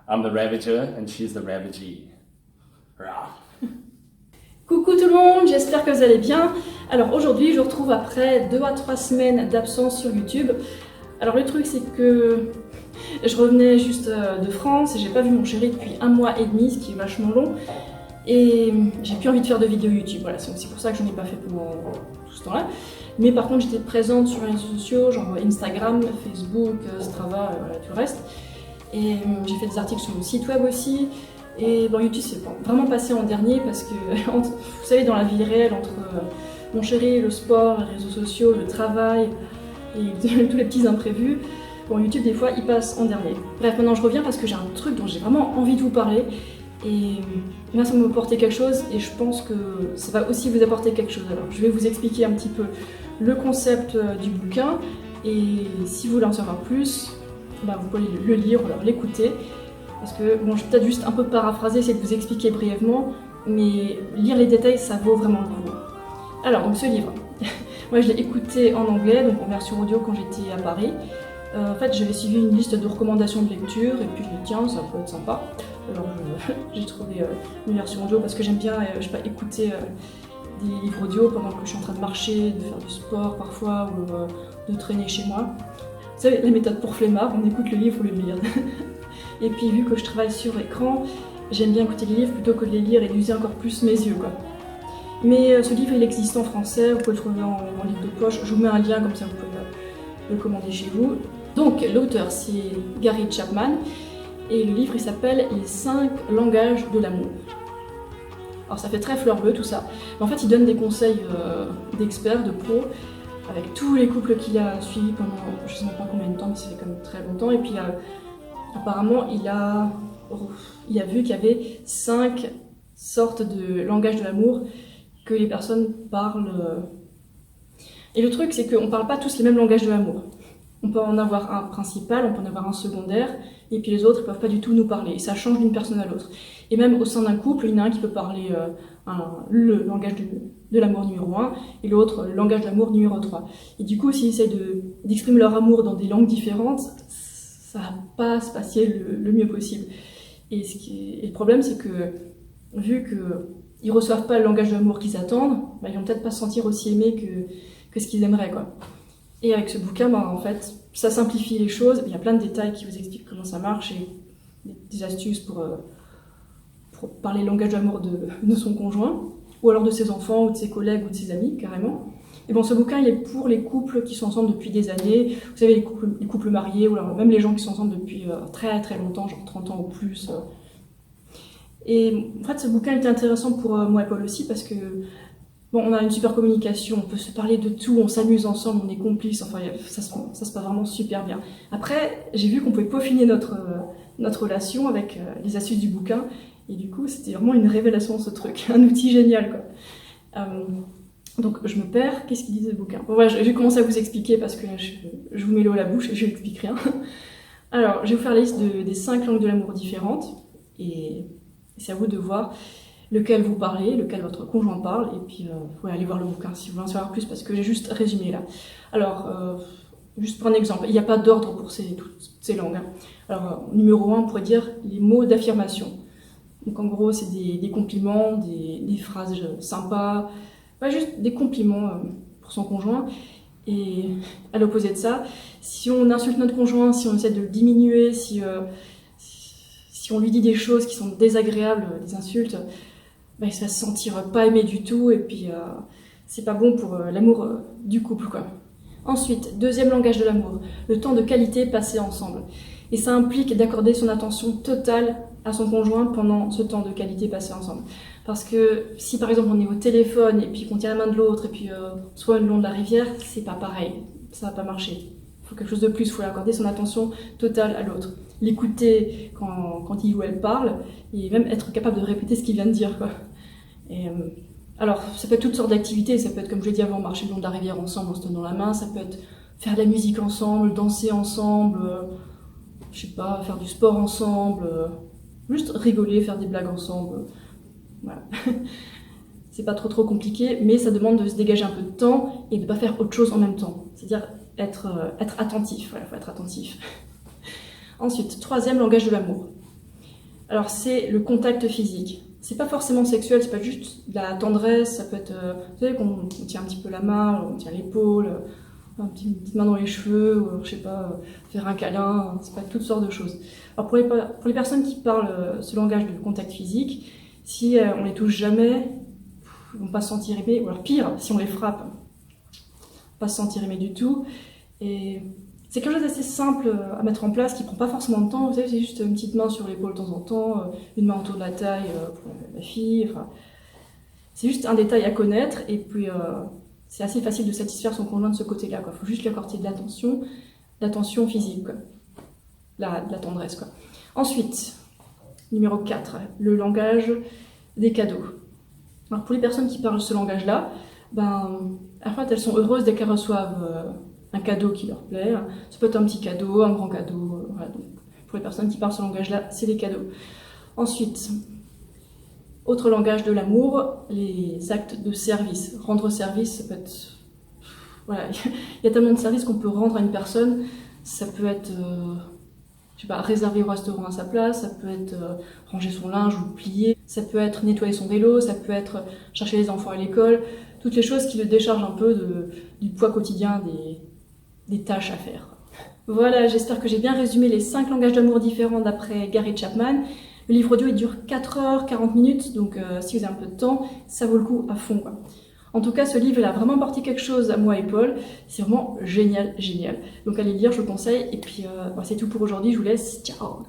I'm the Ravager and she's the Ravagee. Rah. Coucou tout le monde, j'espère que vous allez bien. Alors aujourd'hui, je vous retrouve après 2 à 3 semaines d'absence sur YouTube. Alors le truc, c'est que je revenais juste de France et j'ai pas vu mon chéri depuis 1 mois et demi, ce qui est vachement long. Et j'ai plus envie de faire de vidéos YouTube, voilà, c'est pour ça que je n'en ai pas fait pendant tout ce temps-là. Mais par contre, j'étais présente sur les réseaux sociaux, genre Instagram, Facebook, Strava, voilà, tout le reste. Et j'ai fait des articles sur mon site web aussi. Et bon, YouTube, c'est vraiment passé en dernier parce que, vous savez, dans la vie réelle, entre mon chéri, le sport, les réseaux sociaux, le travail et tous les petits imprévus, bon, YouTube, des fois, il passe en dernier. Bref, maintenant, je reviens parce que j'ai un truc dont j'ai vraiment envie de vous parler. Et là, ça m'a apporté quelque chose et je pense que ça va aussi vous apporter quelque chose. Alors, je vais vous expliquer un petit peu le concept du bouquin. Et si vous voulez en savoir plus, bah, vous pouvez le lire ou alors l'écouter. Parce que, bon, je vais peut-être juste un peu paraphraser, essayer de vous expliquer brièvement, mais lire les détails, ça vaut vraiment le coup. Alors, donc ce livre, moi je l'ai écouté en anglais, donc en version audio quand j'étais à Paris. En fait, j'avais suivi une liste de recommandations de lecture, et puis je me dis, tiens, ça peut être sympa. Alors j'ai trouvé une version audio parce que j'aime bien, je sais pas, écouter des livres audio pendant que je suis en train de marcher, de faire du sport parfois, ou de traîner chez moi. Vous savez, la méthode pour flemmard, on écoute le livre ou le lire. Et puis vu que je travaille sur écran, j'aime bien écouter les livres plutôt que de les lire et d'user encore plus mes yeux, quoi. Mais ce livre, il existe en français, vous pouvez le trouver en livre de poche. Je vous mets un lien, comme ça vous pouvez le commander chez vous. Donc l'auteur, c'est Gary Chapman, et le livre, il s'appelle « Les 5 langages de l'amour ». Alors ça fait très fleur bleue tout ça, mais en fait il donne des conseils d'experts, de pros, avec tous les couples qu'il a suivis pendant je ne sais pas combien de temps, mais ça fait quand même très longtemps, et puis apparemment il a vu qu'il y avait 5 sortes de langages de l'amour que les personnes parlent. Et le truc, c'est qu'on ne parle pas tous les mêmes langages de l'amour. On peut en avoir un principal, on peut en avoir un secondaire, et puis les autres ne peuvent pas du tout nous parler. Et ça change d'une personne à l'autre. Et même au sein d'un couple, il y en a un qui peut parler le langage de l'amour numéro 1, et l'autre le langage de l'amour numéro 3. Et du coup, s'ils essayent d'exprimer leur amour dans des langues différentes, ça va pas se passer le mieux possible. Et le problème, c'est que, vu qu'ils reçoivent pas le langage de l'amour qu'ils attendent, bah, ils vont peut-être pas se sentir aussi aimés que ce qu'ils aimeraient, quoi. Et avec ce bouquin, bah, en fait, ça simplifie les choses. Il y a plein de détails qui vous expliquent comment ça marche et des astuces pour parler le langage d'amour de son conjoint, ou alors de ses enfants, ou de ses collègues, ou de ses amis, carrément. Et bon, ce bouquin, il est pour les couples qui sont ensemble depuis des années. Vous savez, les couples mariés, ou alors même les gens qui sont ensemble depuis très très longtemps, genre 30 ans ou plus. Et en fait, ce bouquin était intéressant pour moi et Paul aussi, parce que bon, on a une super communication, on peut se parler de tout, on s'amuse ensemble, on est complices, enfin ça se passe vraiment super bien. Après, j'ai vu qu'on pouvait peaufiner notre relation avec les astuces du bouquin, et du coup c'était vraiment une révélation ce truc, un outil génial, quoi. Donc je me perds, qu'est-ce qu'il disait le bouquin? Bon, ouais, je vais commencer à vous expliquer parce que je vous mets l'eau à la bouche et je n'explique rien. Alors, je vais vous faire la liste des 5 langues de l'amour différentes, et c'est à vous de voir lequel vous parlez, lequel votre conjoint parle, et puis vous pouvez aller voir le bouquin si vous voulez en savoir plus, parce que j'ai juste résumé là. Alors, juste pour un exemple, il n'y a pas d'ordre pour toutes ces langues. Hein. Alors, numéro 1, on pourrait dire les mots d'affirmation. Donc en gros, c'est des compliments, des phrases sympas, pas juste des compliments pour son conjoint. Et à l'opposé de ça, si on insulte notre conjoint, si on essaie de le diminuer, si on lui dit des choses qui sont désagréables, des insultes, bah, il va se sentir pas aimé du tout, et puis c'est pas bon pour l'amour du couple, quoi. Ensuite, deuxième langage de l'amour, le temps de qualité passé ensemble. Et ça implique d'accorder son attention totale à son conjoint pendant ce temps de qualité passé ensemble. Parce que si par exemple on est au téléphone et puis qu'on tient la main de l'autre et puis soit le long de la rivière, c'est pas pareil, ça va pas marcher. Il faut quelque chose de plus, il faut accorder son attention totale à l'autre. L'écouter quand il ou elle parle, et même être capable de répéter ce qu'il vient de dire, quoi. Et, alors, ça peut être toutes sortes d'activités, ça peut être, comme je l'ai dit avant, marcher le long de la rivière ensemble en se tenant la main, ça peut être faire de la musique ensemble, danser ensemble, je sais pas, faire du sport ensemble, juste rigoler, faire des blagues ensemble, voilà. C'est pas trop compliqué, mais ça demande de se dégager un peu de temps et de pas faire autre chose en même temps, c'est-à-dire être attentif, voilà, faut être attentif. Ensuite, troisième langage de l'amour. Alors c'est le contact physique. C'est pas forcément sexuel, c'est pas juste de la tendresse, ça peut être, vous savez, qu'on tient un petit peu la main, on tient l'épaule, une petite main dans les cheveux, ou alors, je sais pas, faire un câlin, c'est pas toutes sortes de choses. Alors pour les personnes qui parlent ce langage de contact physique, si on les touche jamais, ils vont pas se sentir aimés, ou alors pire, si on les frappe, ils vont pas se sentir aimés du tout. Et c'est quelque chose d'assez simple à mettre en place, qui prend pas forcément de temps. Vous savez, c'est juste une petite main sur l'épaule de temps en temps, une main autour de la taille pour la fille. Enfin, c'est juste un détail à connaître, et puis c'est assez facile de satisfaire son conjoint de ce côté-là. Il faut juste lui accorder de l'attention physique, quoi. De la tendresse, quoi. Ensuite, numéro 4, le langage des cadeaux. Alors pour les personnes qui parlent ce langage-là, en fait, elles sont heureuses dès qu'elles reçoivent un cadeau qui leur plaît. Ça peut être un petit cadeau, un grand cadeau. Voilà. Donc, pour les personnes qui parlent ce langage-là, c'est les cadeaux. Ensuite, autre langage de l'amour, les actes de service. Rendre service, ça peut être... Voilà, il y a tellement de services qu'on peut rendre à une personne. Ça peut être, je sais pas, réserver au restaurant à sa place, ça peut être ranger son linge ou le plier, ça peut être nettoyer son vélo, ça peut être chercher les enfants à l'école. Toutes les choses qui le déchargent un peu du poids quotidien des tâches à faire. Voilà, j'espère que j'ai bien résumé les 5 langages d'amour différents d'après Gary Chapman. Le livre audio il dure 4 heures 40 minutes, donc si vous avez un peu de temps, ça vaut le coup à fond, quoi. En tout cas, ce livre il a vraiment apporté quelque chose à moi et Paul. C'est vraiment génial, génial. Donc allez le lire, je le conseille. Et puis c'est tout pour aujourd'hui, je vous laisse. Ciao.